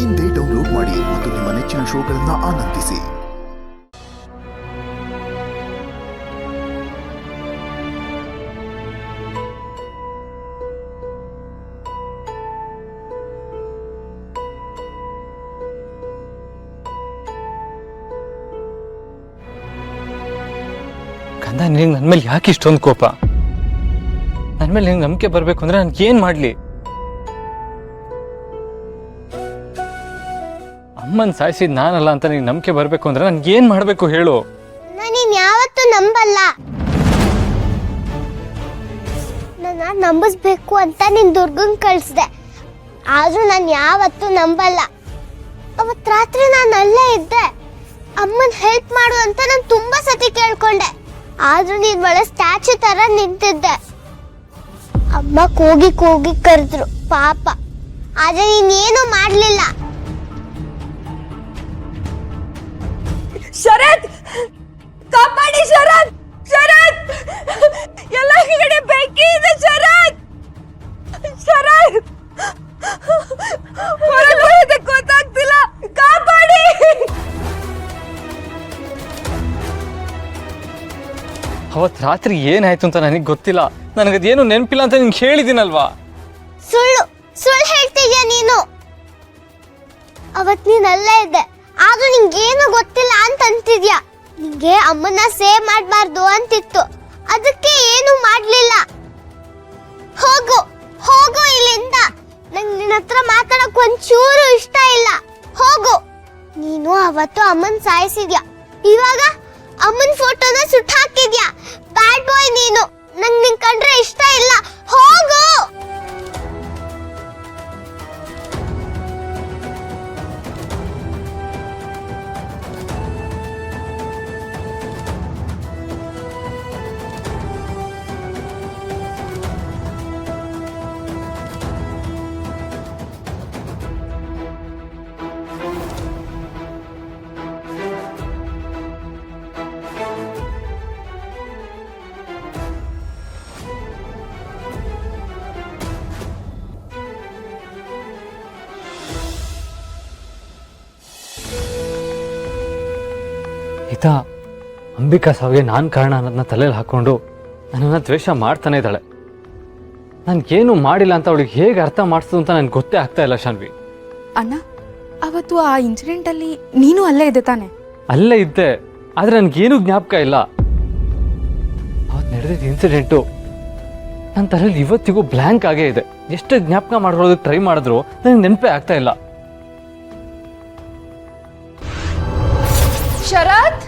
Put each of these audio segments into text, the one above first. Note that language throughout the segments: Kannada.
ಇಂದೇ ಡೌನ್ಲೋಡ್ ಮಾಡಿ ಮತ್ತು ನಿಮ್ಮ ನೆಚ್ಚಿನ ಶೋಗಳನ್ನು ಆನಂದಿಸಿ. ಕಂದ, ನಿನಗೆ ನನ್ನ ಮೇಲೆ ಯಾಕೆ ಇಷ್ಟೊಂದು ಕೋಪ? ನನ್ನ ಮೇಲೆ ನಿಂಗೆ ನಂಬಿಕೆ ಬರಬೇಕು ಅಂದ್ರೆ ನಾನು ಏನು ಮಾಡಲಿ? ಅಮ್ಮನ ಸಾಯಿಸಿದ್ ನಾನಲ್ಲ ಅಂತ ನಿಂಗೆ ನಂಬಿಕೆ ಬರಬೇಕು ಅಂದ್ರೆ ನನ್ಗೆ ಏನು ಮಾಡಬೇಕು ಹೇಳು? ನಾನು ಯಾವತ್ತೂ ನಂಬಲ್ಲ. ನನ್ನ ನಂಬಿಸ್ಬೇಕು ಅಂತ ನೀನು ದುರ್ಗನ್ ಕಳಿಸ್ದೆ, ಆದರೂ ನಾನು ಯಾವತ್ತೂ ನಂಬಲ್ಲ. ಅವತ್ತು ರಾತ್ರಿ ನಾನು ಅಲ್ಲೇ ಇದ್ದೆ. ಅಮ್ಮನ ಹೆಲ್ಪ್ ಮಾಡು ಅಂತ ನಾನು ತುಂಬ ಸತಿ ಕೇಳ್ಕೊಂಡೆ, ಆದರೂ ನೀನು ಒಳ್ಳೆ ಸ್ಟ್ಯಾಚು ಥರ ನಿಂತಿದ್ದೆ. ಅಮ್ಮ ಕೂಗಿ ಕೂಗಿ ಕರೆದ್ರು ಪಾಪ, ಆದರೆ ನೀನೇನು ಮಾಡಲಿಲ್ಲ. ಶರತ್, ಕಾಪಾಡಿ ಶರತ್! ಶರತ್, ಎಲ್ಲ ಕಡೆ ಬೆಂಕಿ ಇದೆ. ಶರತ್, ಶರತ್, ಹೊರಗೆ ಗೊತ್ತಾಗ್ತಿಲ್ಲ, ಕಾಪಾಡಿ! ಅವತ್ತು ರಾತ್ರಿ ಏನಾಯ್ತು ಅಂತ ನನಗೆ ಗೊತ್ತಿಲ್ಲ. ನನಗದೇನು ನೆನಪಿಲ್ಲ ಅಂತ ನಿಂಗೆ ಹೇಳಿದ್ದೀನಲ್ವಾ? ಸುಳ್ಳು ಸುಳ್ಳು ಹೇಳ್ತಿದ್ಯಾ ನೀನು. ಅವತ್ತು ನೀನು ಅಲ್ಲೇ ಇದ್ದೆ, ಆದ್ರೂ ನಿಂಗೇನು ಗೊತ್ತಿಲ್ಲ ಅಂತ ಅಂತಿದ್ಯಾ. ನಿಂಗೆ ಅಮ್ಮನ ಸೇವ್ ಮಾಡಬಾರ್ದು ಅಂತಿತ್ತು, ಅದಕ್ಕೆ ಏನು ಮಾಡ್ಲಿಲ್ಲ. ಹೋಗು ಹೋಗು ಇಲ್ಲಿಂದ. ನಂಗೆ ನಿನ್ನ ಹತ್ರ ಮಾತಾಡಕ್ ಒಂಚೂರು ಇಷ್ಟ ಇಲ್ಲ. ಹೋಗು. ನೀನು ಅವತ್ತು ಅಮ್ಮನ್ ಸಾಯಿಸಿದ್ಯಾ, ಇವಾಗ ಅಮ್ಮನ್ ಫೋಟೋನ ಸುಟ್ಟು ಹಾಕಿದ್ಯಾ. ಬ್ಯಾಡ್ ಬಾಯ್ ನೀನು. ನಂಗೆ ನಿನ್ ಕಂಡ್ರೆ ಇಷ್ಟ ಇಲ್ಲ. ಹೋಗು. ಈತ ಅಂಬಿಕಾ ಸಾವಿಗೆ ನಾನು ಕಾರಣ ಅನ್ನೋದನ್ನ ತಲೆಯಲ್ಲಿ ಹಾಕೊಂಡು ನನ್ನನ್ನು ದ್ವೇಷ ಮಾಡ್ತಾನೆ ಇದ್ದಾಳೆ. ನನಗೇನು ಮಾಡಿಲ್ಲ ಅಂತ ಅವಳಿಗೆ ಹೇಗೆ ಅರ್ಥ ಮಾಡಿಸೋದು ಅಂತ ನನಗೆ ಗೊತ್ತೇ ಆಗ್ತಾ ಇಲ್ಲ. ಶಾನ್ವಿ ಅಣ್ಣ, ಅವತ್ತು ಆ ಇನ್ಸಿಡೆಂಟ್ ಅಲ್ಲಿ ನೀನು ಅಲ್ಲೇ ಇದ್ದೆ ತಾನೆ? ಅಲ್ಲೇ ಇದ್ದೆ, ಆದರೆ ನನಗೇನು ಜ್ಞಾಪಕ ಇಲ್ಲ. ಅವತ್ತು ನಡೆದಿದ್ದ ಇನ್ಸಿಡೆಂಟು ನನ್ನ ತಲೆಯಲ್ಲಿ ಇವತ್ತಿಗೂ ಬ್ಲ್ಯಾಂಕ್ ಆಗೇ ಇದೆ. ಎಷ್ಟು ಜ್ಞಾಪಕ ಮಾಡ್ಕೊಳ್ಳೋದಕ್ಕೆ ಟ್ರೈ ಮಾಡಿದ್ರು ನನಗೆ ನೆನಪೇ ಆಗ್ತಾ ಇಲ್ಲ. ಶರತ್,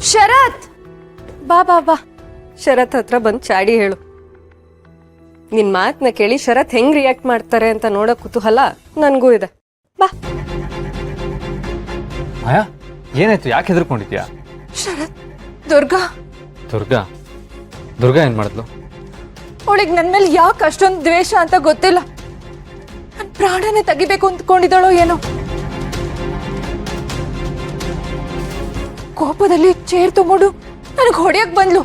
ಶರತ್, ಬಾ ಬಾ ಬಾ. ಶರತ್ ಹತ್ರ ಬಂದು ಚಾಡಿ ಹೇಳು. ನಿನ್ ಮಾತನ್ನ ಕೇಳಿ ಶರತ್ ಹೆಂಗ್ ರಿಯಾಕ್ಟ್ ಮಾಡ್ತಾರೆ ಅಂತ ನೋಡೋ ಕುತೂಹಲ ನನಗೂ ಇದೆ. ಬಾ. ಮಾಯಾ, ಏನಾಯ್ತು? ಯಾಕೆ ಹೆದರ್ಕೊಂಡಿದ್ಯಾ? ಶರತ್, ದುರ್ಗಾ ದುರ್ಗಾ ದುರ್ಗಾ ಏನ್ ಮಾಡಿದ್ಲು? ಅವಳಿಗೆ ನನ್ನ ಮೇಲೆ ಯಾಕೆ ಅಷ್ಟೊಂದು ದ್ವೇಷ ಅಂತ ಗೊತ್ತಿಲ್ಲ. ನನ್ನ ಪ್ರಾಣನೇ ತೆಗಿಬೇಕು ಅಂದ್ಕೊಂಡಿದ್ದಾಳೋ ಏನೋ. ಕೋಪದಲ್ಲಿ ಚೇರ್ ತಗೊಂಡು ನನಗೆ ಹೊಡೆಯಕ್ ಬಂದ್ಲು.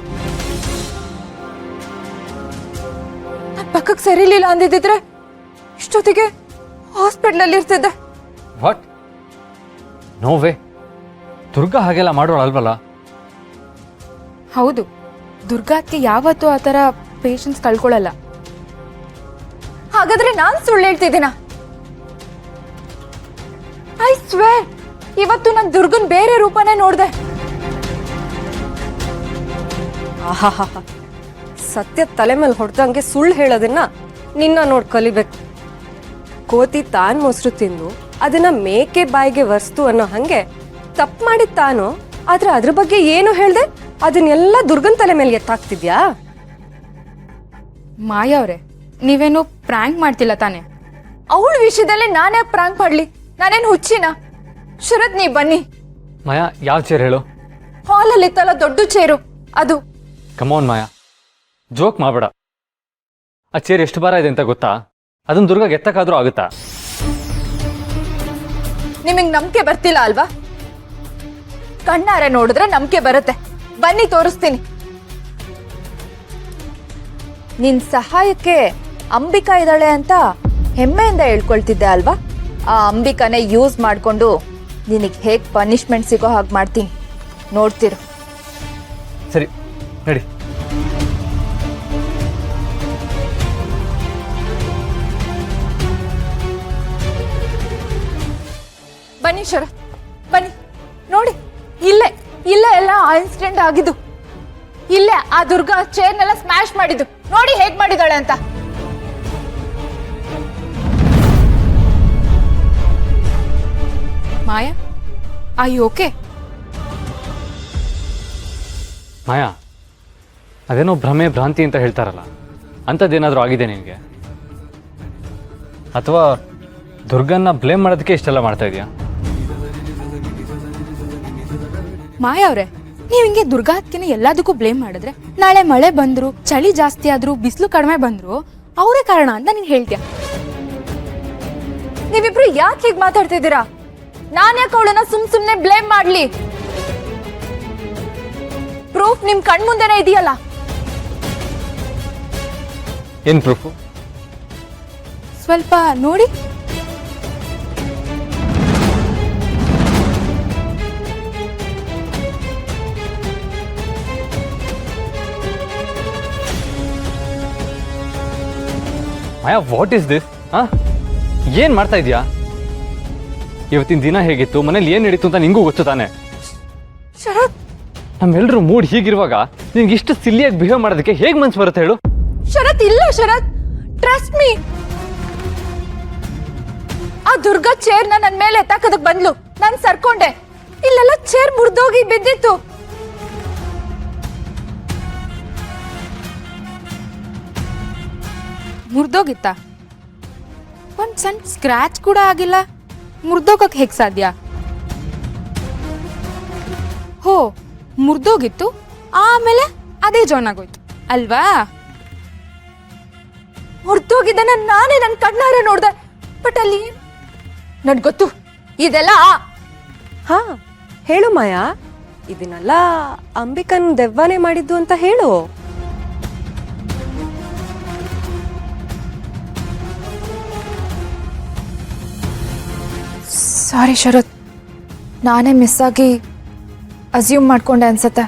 ನನ್ನ ಪಕ್ಕಕ್ಕೆ ಸರಿಲಿಲ್ಲ ಅಂದಿದ್ರೆ ಇಷ್ಟೊತ್ತಿಗೆ ಹಾಸ್ಪಿಟಲ್ ಅಲ್ಲಿ ಇರ್ತಿದ್ದೆ. ವಾಟ್? No way. ದುರ್ಗಾ ಹಾಗೆಲ್ಲ ಮಾಡೋಳಲ್ವಲ್ಲ? ಹೌದು, ದುರ್ಗಾಕ್ಕೆ ಯಾವತ್ತೂ ಆ ಥರ ಪೇಷನ್ಸ್ ಕಳ್ಕೊಳ್ಳಲ್ಲ. ಹಾಗಾದ್ರೆ ನಾನ್ ಸುಳ್ಳು ಹೇಳ್ತಿದ್ದೀನ? ಐ ಸ್ವೇರ್, ಇವತ್ತು ನಾನು ದುರ್ಗನ್ ಬೇರೆ ರೂಪನೇ ನೋಡ್ದೆ. ಸತ್ಯ ತಲೆ ಮೇಲೆ ಹೊಡೆದಂಗೆ ಸುಳ್ಳು ಹೇಳೋದನ್ನ ನಿನ್ನ ನೋಡ್ ಕಲಿಬೇಕು. ಕೋತಿ ತಾನ್ ಮೊಸರು ತಿಂದು ಅದನ್ನ ಮೇಕೆ ಬಾಯಿಗೆ ವರ್ಸ್ತು ಅನ್ನೋ ಹಂಗೆ ತಪ್ಪು ಮಾಡಿದ್ ತಾನು, ಆದ್ರೆ ಅದ್ರ ಬಗ್ಗೆ ಏನು ಹೇಳ್ದೆ ಅದನ್ನೆಲ್ಲ ದುರ್ಗನ್ ತಲೆ ಮೇಲೆ ಎತ್ತಾಕ್ತಿದ್ಯಾ? ಮಾಯಾ ಅವ್ರೆ, ನೀವೇನು ಪ್ರ್ಯಾಂಕ್ ಮಾಡ್ತಿಲ್ಲ ತಾನೆ? ಅವಳ ವಿಷಯದಲ್ಲಿ ನಾನೇ ಪ್ರಾಂಕ್ ಮಾಡ್ಲಿ? ನಾನೇನು ಹುಚ್ಚಿನ? ಶರತ್, ನೀ ಬನ್ನಿ. ಮಾಯಾ, ಯಾವ ಚೇರ್ ಹೇಳು? ಹಾಲಲ್ಲಿ ಇತ್ತಲ್ಲ ದೊಡ್ಡ ಚೇರು, ಅದು. ಕಮೋನ್ ಮಾಯಾ, ಜೋಕ್ ಮಾಡಬೇಡ. ಆ ಚೇರ್ ಎಷ್ಟು ಭಾರ ಇದೆ ಅಂತ ಗೊತ್ತಾ? ಅದನ್ನ ದುರ್ಗಾಗೆ ಎತ್ತಕ್ಕಾದ್ರೂ ಆಗುತ್ತಾ? ನಿಮಗೆ ನಂಬಿಕೆ ಬರ್ತಿಲ್ಲ ಅಲ್ವಾ? ಕಣ್ಣಾರೆ ನೋಡಿದ್ರೆ ನಂಬಿಕೆ ಬರುತ್ತೆ. ಬನ್ನಿ ತೋರಿಸ್ತೀನಿ. ನಿನ್ ಸಹಾಯಕ್ಕೆ ಅಂಬಿಕಾ ಇದ್ದಾಳೆ ಅಂತ ಹೆಮ್ಮೆಯಿಂದ ಹೇಳ್ಕೊಳ್ತಿದ್ದೆ ಅಲ್ವಾ? ಆ ಅಂಬಿಕನೇ ಯೂಸ್ ಮಾಡಿಕೊಂಡು ನಿನಗೆ ಹೇಗೆ ಪನಿಷ್ಮೆಂಟ್ ಸಿಗೋ ಹಾಗೆ ಮಾಡ್ತೀನಿ, ನೋಡ್ತಿರು. ಸರಿ ನಡಿ. ಬನ್ನಿ ಶರತ್, ಬನ್ನಿ ನೋಡಿ, ಇಲ್ಲೇ ಇಲ್ಲೇ ಎಲ್ಲ ಆ ಇನ್ಸಿಡೆಂಟ್ ಆಗಿದ್ದು. ಇಲ್ಲೇ ಆ ದುರ್ಗಾ ಚೇರ್ನೆಲ್ಲ ಸ್ಮ್ಯಾಶ್ ಮಾಡಿದ್ದು. ನೋಡಿ ಹೇಗ್ ಮಾಡಿದಾಳೆ ಅಂತ. ಮಾಯಾ, ಐ ಓಕೆ? ಮಾಯಾ, ಅದೇನೋ ಭ್ರಮೆ ಭ್ರಾಂತಿ ಅಂತ ಹೇಳ್ತಾರಲ್ಲ, ಅಂಥದ್ದೇನಾದರೂ ಆಗಿದೆ ನಿನಗೆ? ಅಥವಾ ದುರ್ಗನ್ನ ಬ್ಲೇಮ್ ಮಾಡೋದಕ್ಕೆ ಇಷ್ಟೆಲ್ಲ ಮಾಡ್ತಾ ಇದೆಯಾ? ಮಾಯಾ ಅವ್ರೆ, ನೀವು ಹಿಂಗೆ ದುರ್ಗಾ ಹತ್ಕೆನ ಎಲ್ಲದಕ್ಕೂ ಬ್ಲೇಮ್ ಮಾಡಿದ್ರೆ ನಾಳೆ ಮಳೆ ಬಂದ್ರು, ಚಳಿ ಜಾಸ್ತಿ ಆದ್ರು, ಬಿಸಿಲು ಕಡಿಮೆ ಬಂದ್ರು ಅವರೇ ಕಾರಣ ಅಂತ ನೀನು ಹೇಳ್ತೀಯ. ನೀವಿಬ್ರು ಯಾಕೆ ಹೀಗೆ ಮಾತಾಡ್ತಿದ್ದೀರಾ? ನಾನು ಯಾಕೆ ಅವಳನ್ನ ಸುಮ್ನೆ ಬ್ಲೇಮ್ ಮಾಡ್ಲಿ? ಪ್ರೂಫ್ ನಿಮ್ ಕಣ್ಮುಂದೆನೇ ಇದೆಯಲ್ಲ. ಏನು ಪ್ರೂಫು? ಸ್ವಲ್ಪ ನೋಡಿ. ಮಾಯಾ, ವಾಟ್ ಇಸ್ ದಿಸ್? ಏನು ಮಾಡ್ತಾ ಇದೀಯಾ? ಇವತ್ತಿನ ದಿನ ಹೇಗಿತ್ತು, ಮನೇಲಿ ಏನು ನಡೀತು ಅಂತ ನಿಂಗೂ ಗೊತ್ತು ತಾನೆ? ಶರತ್, ನಮ್ಮೆಲ್ಲರೂ ಮೂಡ್ ಹೀಗಿರುವಾಗ ನಿನ್ಗೆ ಇಷ್ಟು ಸಿಲ್ಲಿಯಾಗಿ ಬಿಹೇವ್ ಮಾಡೋದಕ್ಕೆ ಹೇಗೆ ಮನ್ಸು ಬರುತ್ತೆ ಹೇಳು? ಶರತ್ ಇಲ್ಲ ಶರತ್, ಟ್ರಸ್ಟ್ ಮೀ. ಆ ದುರ್ಗಾ ಚೇರ್ನ ನನ್ನ ಮೇಲೆ ಎತ್ತಾಕದಕ್ ಬಂದ್ಲು, ನಾನು ಸರ್ಕೊಂಡೆ. ಇಲ್ಲೆಲ್ಲ ಚೇರ್ ಮುರಿದೋಗಿ ಬಿದ್ದಿತ್ತು. ಮುರಿದೋಗಿತ್ತ? ಒಂದು ಸಣ್ಣ ಸ್ಕ್ರ್ಯಾಚ್ ಕೂಡ ಆಗಿಲ್ಲ, ಮುರಿದೋಗಕ್ಕೆ ಹೇಗೆ ಸಾಧ್ಯ? ಹೋ, ಮುರಿದೋಗಿತ್ತು, ಆಮೇಲೆ ಅದೇ ಜಾನ್ ಆಗೋಯ್ತು ಅಲ್ವಾ? ಮುರಿದೋಗಿದ್ದನ್ನ ನಾನೇ ನನ್ನ ಕಣ್ಣಾರೆ ನೋಡ್ದೆ. ಬಟ್ ಅಲ್ಲಿ ನನ್ಗೆ ಗೊತ್ತು ಇದೆಲ್ಲ. ಹಾ, ಹೇಳು ಮಾಯಾ, ಇದನ್ನೆಲ್ಲ ಅಂಬಿಕನ್ ದೆವ್ವನೇ ಮಾಡಿದ್ದು ಅಂತ ಹೇಳು. ಸಾರಿ ಶರತ್, ನಾನೇ ಮಿಸ್ ಆಗಿ ಅಸ್ಯೂಮ್ ಮಾಡ್ಕೊಂಡೆ ಅನ್ಸತ್ತೆ.